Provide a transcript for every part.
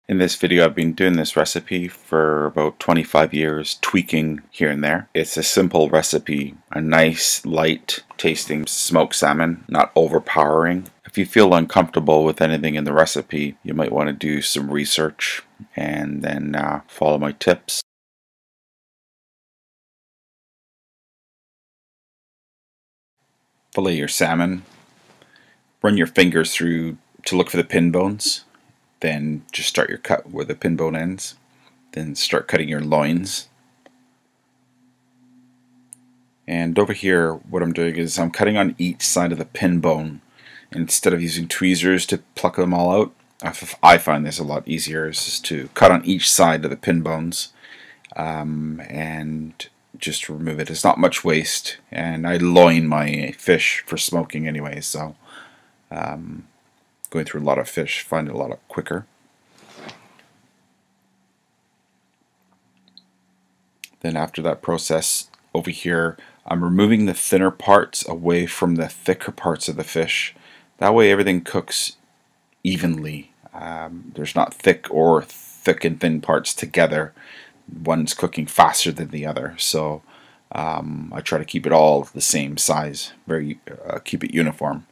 In this video, I've been doing this recipe for about 25 years, tweaking here and there. It's a simple recipe, a nice, light tasting smoked salmon, not overpowering. If you feel uncomfortable with anything in the recipe, you might want to do some research and then follow my tips. Fillet your salmon. Run your fingers through to look for the pin bones. Then just start your cut where the pin bone ends. Then start cutting your loins. And over here, what I'm doing is I'm cutting on each side of the pin bone. Instead of using tweezers to pluck them all out, I find this a lot easier, is just to cut on each side of the pin bones and just remove it. It's not much waste, and I loin my fish for smoking anyway, so going through a lot of fish, find it a lot quicker. Then after that process, over here, I'm removing the thinner parts away from the thicker parts of the fish. That way everything cooks evenly. There's not thick and thin parts together. One's cooking faster than the other. So I try to keep it all the same size, keep it uniform.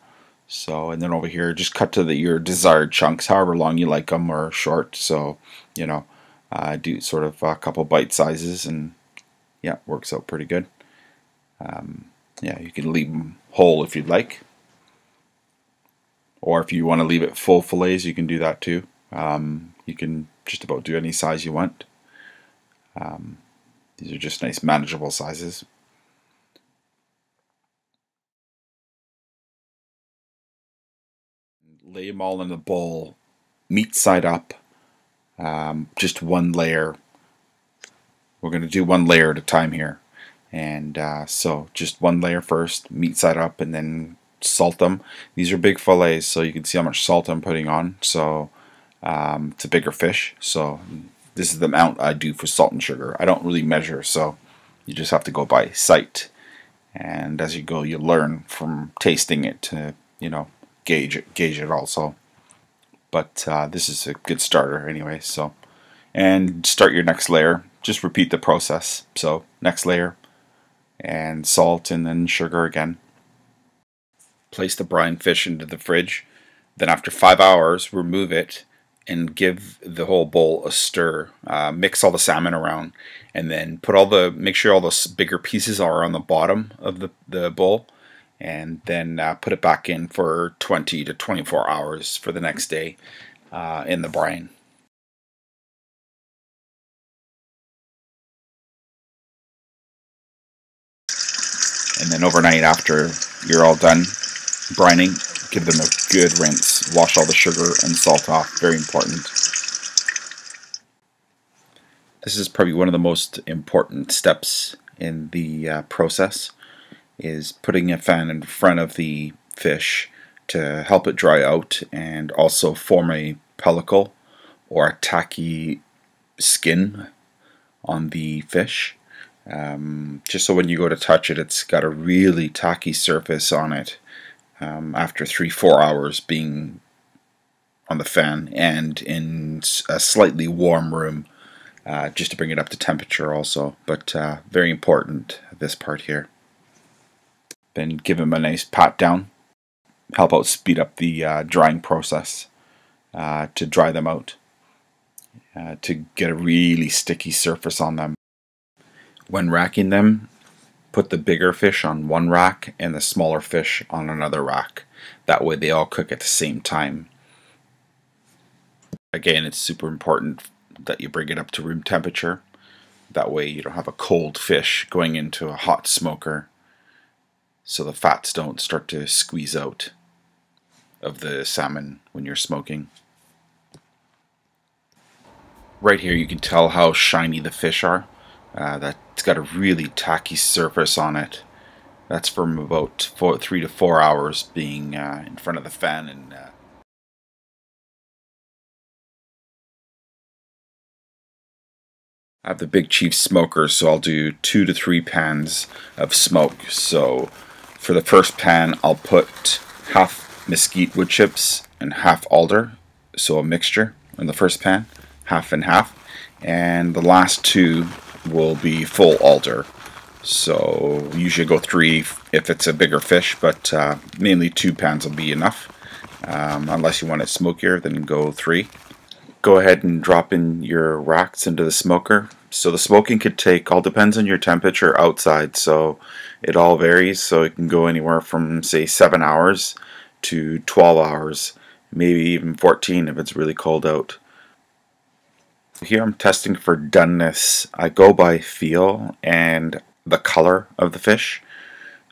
So, and then over here, just cut to your desired chunks, however long you like them, or short. So, you know, do sort of a couple bite sizes, and yeah, works out pretty good. Yeah, you can leave them whole if you'd like, or if you want to leave it full fillets, you can do that too. You can just about do any size you want. These are just nice, manageable sizes. Lay them all in a bowl, meat side up, just one layer. We're going to do one layer at a time here, and so just one layer first, meat side up, and then salt them. These are big fillets, so you can see how much salt I'm putting on. So it's a bigger fish, so this is the amount I do for salt and sugar. I don't really measure, so you just have to go by sight, and as you go, you learn from tasting it to, you know, gauge it also. But this is a good starter anyway. So, and start your next layer. Just repeat the process. So next layer, and salt, and then sugar again. Place the brine fish into the fridge. Then after 5 hours, remove it and give the whole bowl a stir. Mix all the salmon around, and then make sure all those bigger pieces are on the bottom of the bowl. And then put it back in for 20 to 24 hours for the next day in the brine. And then overnight, after you're all done brining, give them a good rinse. Wash all the sugar and salt off. Very important. This is probably one of the most important steps in the process, is putting a fan in front of the fish to help it dry out and also form a pellicle or a tacky skin on the fish. Just so when you go to touch it, it's got a really tacky surface on it after 3-4 hours being on the fan and in a slightly warm room, just to bring it up to temperature also. But very important, this part here. Then give them a nice pat down. Help out speed up the drying process to dry them out, to get a really sticky surface on them. When racking them, put the bigger fish on one rack and the smaller fish on another rack. That way they all cook at the same time. Again, it's super important that you bring it up to room temperature. That way you don't have a cold fish going into a hot smoker, so the fats don't start to squeeze out of the salmon when you're smoking. Right here you can tell how shiny the fish are. That's got a really tacky surface on it. That's from about 3 to 4 hours being in front of the fan. And I have the Big Chief smoker, so I'll do 2 to 3 pans of smoke. So for the first pan, I'll put half mesquite wood chips and half alder, so a mixture in the first pan. half and half, and the last 2 will be full alder. So usually go 3 if it's a bigger fish, but mainly 2 pans will be enough. Unless you want it smokier, then go 3. Go ahead and drop in your racks into the smoker. So the smoking could take, all depends on your temperature outside, so it all varies. So it can go anywhere from say 7 hours to 12 hours, maybe even 14 if it's really cold out. Here I'm testing for doneness. I go by feel and the color of the fish.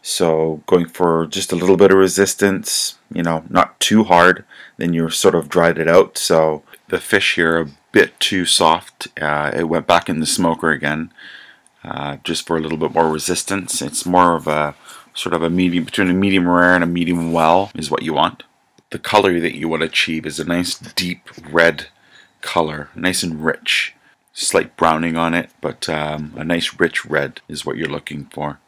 So going for just a little bit of resistance, not too hard, then you sort of dried it out. So the fish here are a bit too soft. It went back in the smoker again, just for a little bit more resistance. It's more of a sort of a medium, between a medium rare and a medium well is what you want. The color that you want to achieve is a nice deep red color, nice and rich. Slight browning on it, but a nice rich red is what you're looking for.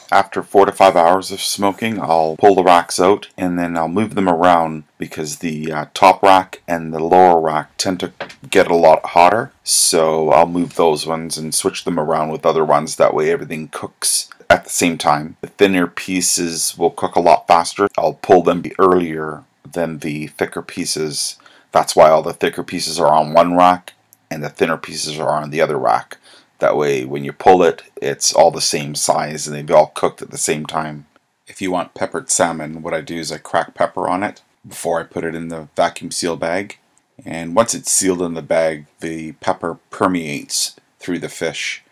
After 4 to 5 hours of smoking, I'll pull the racks out and then I'll move them around because the top rack and the lower rack tend to get a lot hotter. So I'll move those ones and switch them around with other ones. That way everything cooks at the same time. The thinner pieces will cook a lot faster. I'll pull them earlier than the thicker pieces. That's why all the thicker pieces are on one rack and the thinner pieces are on the other rack. That way when you pull it, it's all the same size and they've all cooked at the same time. If you want peppered salmon, what I do is I crack pepper on it before I put it in the vacuum seal bag. And once it's sealed in the bag, the pepper permeates through the fish.